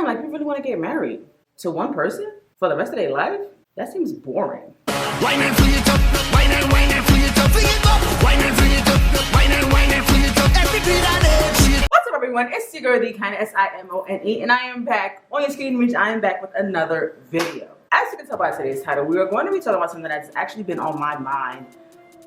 damn, like, you really want to get married to one person for the rest of their life? That seems boring. Wine and free it up, wine and free it up, free it up, wine and free it up, wine and free it up, every beat I live. What's up, everyone? It's your girl, TheKyannaSimonee, and I am back on your screen, which I am back with another video. As you can tell by today's title, we are going to be talking about something that's actually been on my mind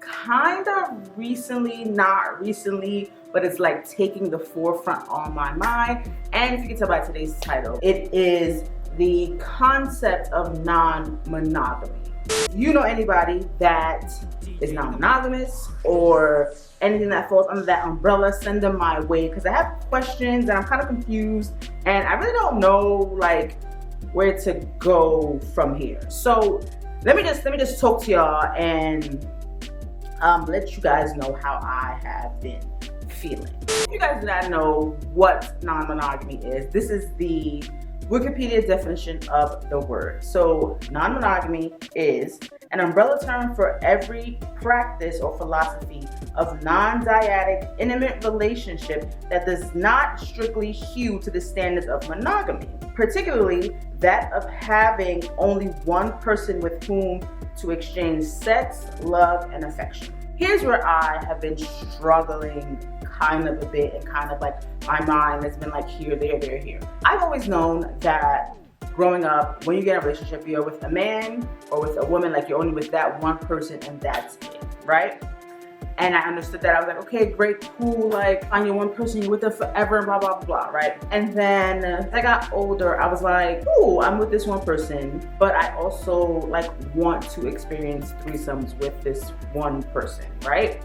kind of recently, not recently, but it's like taking the forefront on my mind. And if you can tell by today's title, it is the concept of non-monogamy. You know anybody that is non-monogamous or anything that falls under that umbrella, send them my way, because I have questions and I'm kind of confused and I really don't know like where to go from here. So let me just talk to y'all and let you guys know how I have been feeling. If you guys do not know what non-monogamy is, this is the Wikipedia definition of the word. So non-monogamy is an umbrella term for every practice or philosophy of non-dyadic intimate relationship that does not strictly hew to the standards of monogamy, particularly that of having only one person with whom to exchange sex, love, and affection. Here's where I have been struggling kind of a bit, and kind of like my mind has been like here, there, there, here. I've always known that growing up, when you get in a relationship, you're with a man or with a woman, like you're only with that one person and that's it, right? And I understood that. I was like, okay, great, cool, like find your one person, you're with them forever, and blah, blah, blah, right? And then as I got older, I was like, cool, I'm with this one person, but I also like want to experience threesomes with this one person, right?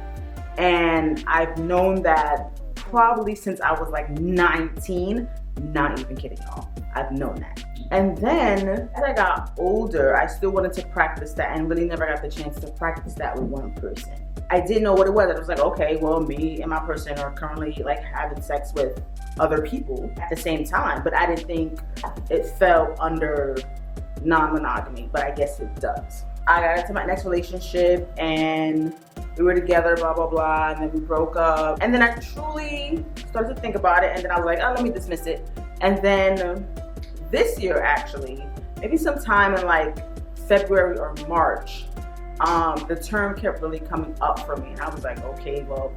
And I've known that probably since I was like 19, not even kidding y'all. I've known that. And then as I got older, I still wanted to practice that and really never got the chance to practice that with one person. I didn't know what it was. I was like, okay, well, me and my person are currently like having sex with other people at the same time, but I didn't think it fell under non-monogamy, but I guess it does. I got into my next relationship and we were together, blah, blah, blah, and then we broke up. And then I truly started to think about it, and then I was like, oh, let me dismiss it. And then this year, actually, maybe sometime in like February or March, the term kept really coming up for me. And I was like, okay, well,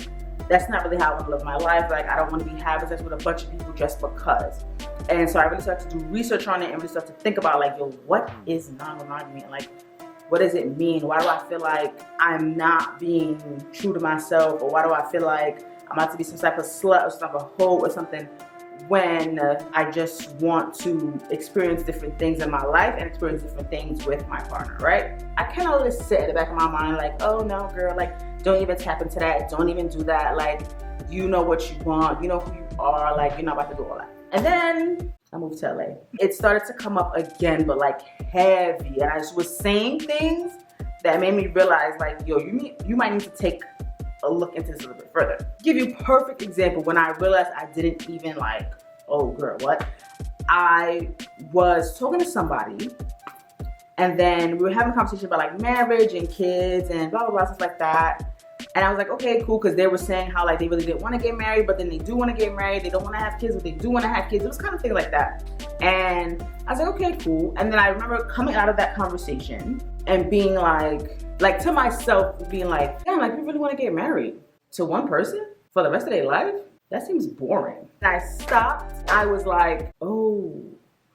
that's not really how I want to live my life. Like, I don't want to be having sex with a bunch of people just because. And so I really started to do research on it and really started to think about like, yo, what is non-monogamy? And like, what does it mean? Why do I feel like I'm not being true to myself? Or why do I feel like I'm about to be some type of slut or some type of hoe or something when I just want to experience different things in my life and experience different things with my partner, right? I kind of let it sit in the back of my mind like, oh no, girl, like don't even tap into that. Don't even do that. Like, you know what you want. You know who you are. Like, you're not about to do all that. And then I moved to LA. It started to come up again, but like heavy. And I just was saying things that made me realize like, yo, you might need to take a look into this a little bit further. Give you a perfect example when I realized I didn't even like, oh girl, what? I was talking to somebody and then we were having a conversation about like marriage and kids and blah, blah, blah, stuff like that. And I was like, okay, cool, because they were saying how like they really didn't want to get married, but then they do want to get married. They don't want to have kids, but they do want to have kids. It was kind of thing like that. And I was like, okay, cool. And then I remember coming out of that conversation and being like to myself, being like, damn, like you really want to get married to one person for the rest of their life? That seems boring. And I stopped. I was like, oh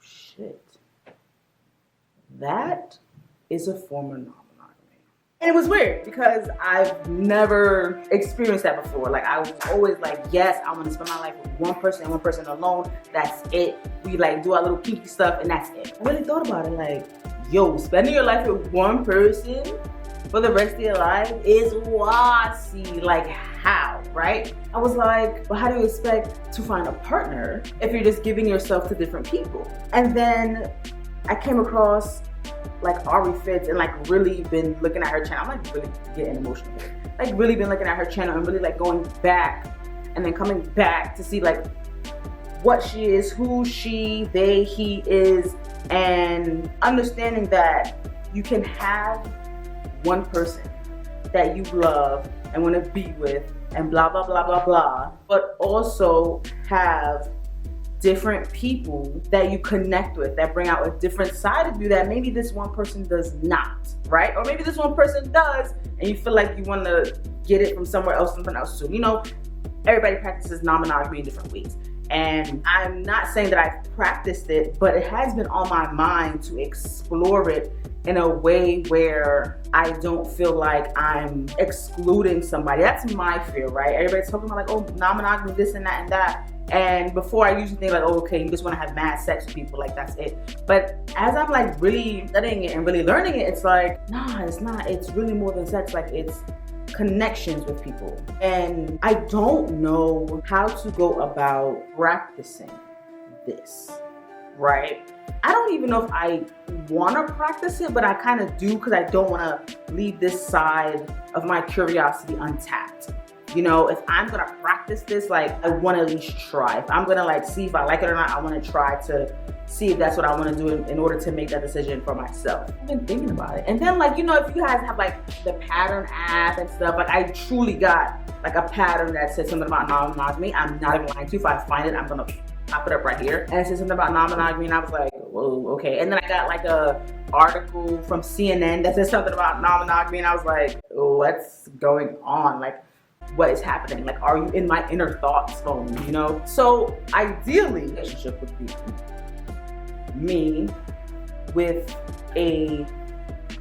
shit. That is a form of non-monogamy. And it was weird because I've never experienced that before. Like I was always like, yes, I want to spend my life with one person and one person alone. That's it. We like do our little kinky stuff and that's it. I really thought about it like, yo, spending your life with one person for the rest of your life is wassy. Like how, right? I was like, well, how do you expect to find a partner if you're just giving yourself to different people? And then I came across like Ari Fitz and like really been looking at her channel. I'm like really getting emotional. Like really been looking at her channel and really like going back and then coming back to see like what she is, who she, they, he is, and understanding that you can have one person that you love and want to be with and blah, blah, blah, blah, blah, but also have different people that you connect with, that bring out a different side of you that maybe this one person does not, right? Or maybe this one person does, and you feel like you want to get it from somewhere else, something else too. You know, everybody practices non-monogamy in different ways. And I'm not saying that I've practiced it, but it has been on my mind to explore it in a way where I don't feel like I'm excluding somebody. That's my fear, right? Everybody's talking about like, oh, non-monogamy, this and that and that. And before I usually think like, oh, okay, you just want to have mad sex with people, like that's it. But as I'm like really studying it and really learning it, it's like, nah, it's not. It's really more than sex. Like it's connections with people. And I don't know how to go about practicing this, right? I don't even know if I want to practice it, but I kind of do because I don't want to leave this side of my curiosity untapped. You know, if I'm going to practice this, like I want to at least try. If I'm going to like see if I like it or not, I want to try to see if that's what I want to do in order to make that decision for myself. I've been thinking about it. And then like, you know, if you guys have like the pattern app and stuff, like I truly got like a pattern that said something about non-monogamy. I'm not even lying to you. If I find it, I'm going to pop it up right here. And it said something about non-monogamy and I was like, whoa, okay. And then I got like a article from CNN that said something about non-monogamy and I was like, what's going on? Like, what is happening? Like, are you in my inner thoughts phone, you know? So ideally, relationship would be me with a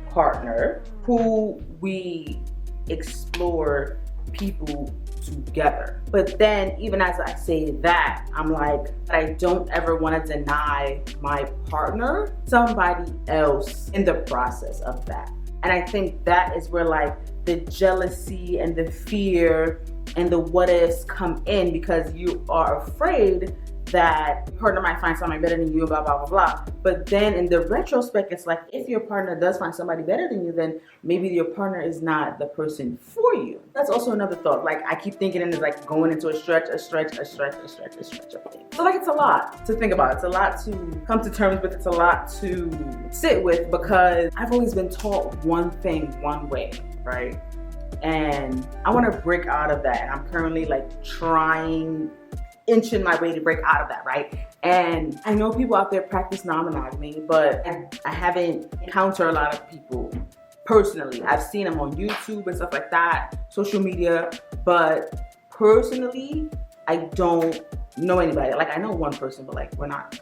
partner who we explore people together. But then even as I say that, I'm like, I don't ever want to deny my partner somebody else in the process of that. And I think that is where like the jealousy and the fear and the what ifs come in because you are afraid that your partner might find somebody better than you, blah, blah, blah, blah. But then in the retrospect, it's like, if your partner does find somebody better than you, then maybe your partner is not the person for you. That's also another thought. Like, I keep thinking and it's like going into a stretch of things. So like, it's a lot to think about. It's a lot to come to terms with. It's a lot to sit with because I've always been taught one thing, one way, right? And I want to break out of that. And I'm currently like inching my way to break out of that, right? And I know people out there practice non-monogamy, but I haven't encountered a lot of people personally. I've seen them on YouTube and stuff like that, social media, but personally, I don't know anybody. Like, I know one person, but like, we're not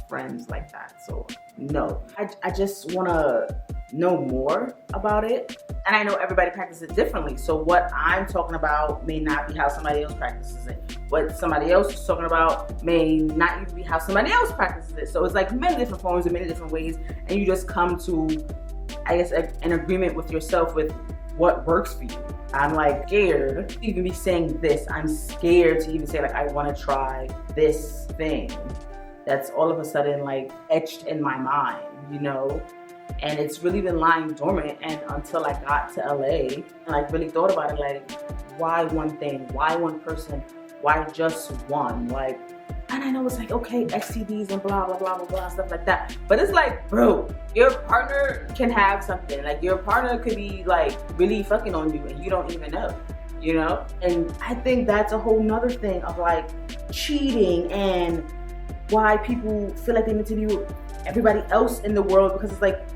friends like that, so no. I just want to know more about it. And I know everybody practices it differently. So what I'm talking about may not be how somebody else practices it. What somebody else is talking about may not even be how somebody else practices it. So it's like many different forms and many different ways. And you just come to, I guess, an agreement with yourself with what works for you. I'm like scared to even be saying this. I'm scared to even say like, I want to try this thing that's all of a sudden like etched in my mind, you know? And it's really been lying dormant, and until I got to LA and like really thought about it, like, why one thing? Why one person? Why just one? Like, and I know it's like, okay, STDs and blah, blah, blah, blah, blah, stuff like that. But it's like, bro, your partner can have something. Like, your partner could be like really fucking on you and you don't even know, you know? And I think that's a whole nother thing of like cheating and why people feel like they need to be with everybody else in the world, because it's like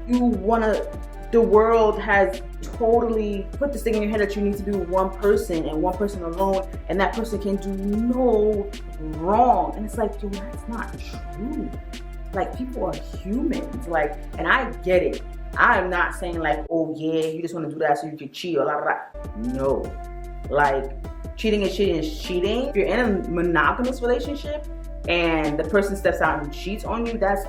the world has totally put this thing in your head that you need to be with one person and one person alone, and that person can do no wrong. And it's like, yo, that's not true. Like, people are humans. Like, and I get it. I'm not saying like, oh yeah, you just want to do that so you can cheat or blah, blah, blah. No. Like, cheating is cheating. If you're in a monogamous relationship and the person steps out and cheats on you, that's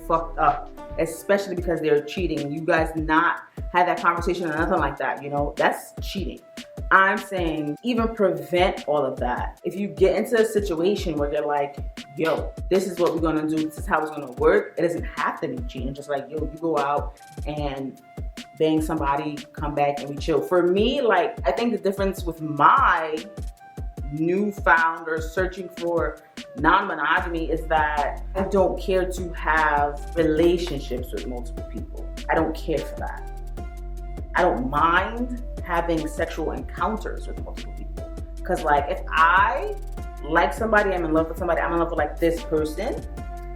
fucked up, especially because they're cheating. You guys not had that conversation or nothing like that, you know, that's cheating. I'm saying even prevent all of that. If you get into a situation where you're like, yo, this is what we're gonna do, this is how it's gonna work, it doesn't have to be cheating. Just like, yo, you go out and bang somebody, come back and we chill. For me, like, I think the difference with my newfound or searching for non-monogamy is that I don't care to have relationships with multiple people. I don't care for that. I don't mind having sexual encounters with multiple people. Because like, if I like somebody, I'm in love with somebody, I'm in love with like this person.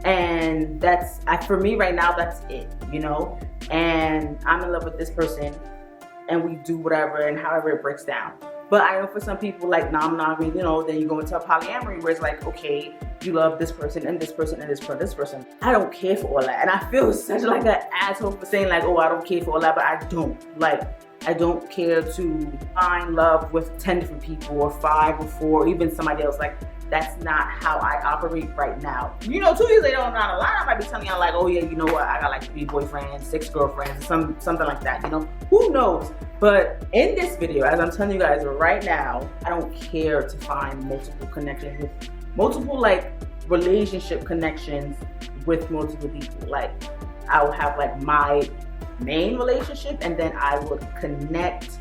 And for me right now, that's it, you know? And I'm in love with this person and we do whatever and however it breaks down. But I know for some people like non-monogamy, you know, then you go into a polyamory where it's like, okay, you love this person and this person and this person. I don't care for all that. And I feel such like an asshole for saying like, oh, I don't care for all that, but I don't. Like, I don't care to find love with 10 different people or 5 or 4, or even somebody else. Like, that's not how I operate right now. You know, 2 years later, I'm not a lot. I might be telling y'all like, oh yeah, you know what? I got like 3 boyfriends, 6 girlfriends, something like that, you know? Who knows? But in this video, as I'm telling you guys right now, I don't care to find multiple connections with multiple like relationship connections with multiple people. Like, I will have like my main relationship and then I would connect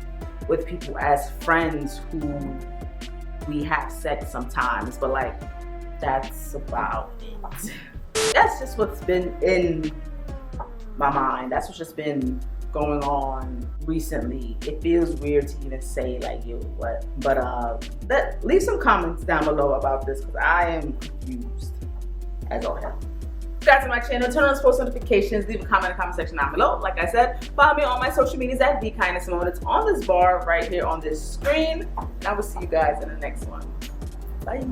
with people as friends who we have sex sometimes, but like that's about it. That's just what's been in my mind. That's what's just been going on recently. It feels weird to even say like, yo, what? But leave some comments down below about this because I am confused as all hell. Subscribe to my channel, turn on post notifications, leave a comment in the comment section down below. Like I said, follow me on my social medias at TheKyannaSimonee. It's on this bar right here on this screen. And I will see you guys in the next one. Bye.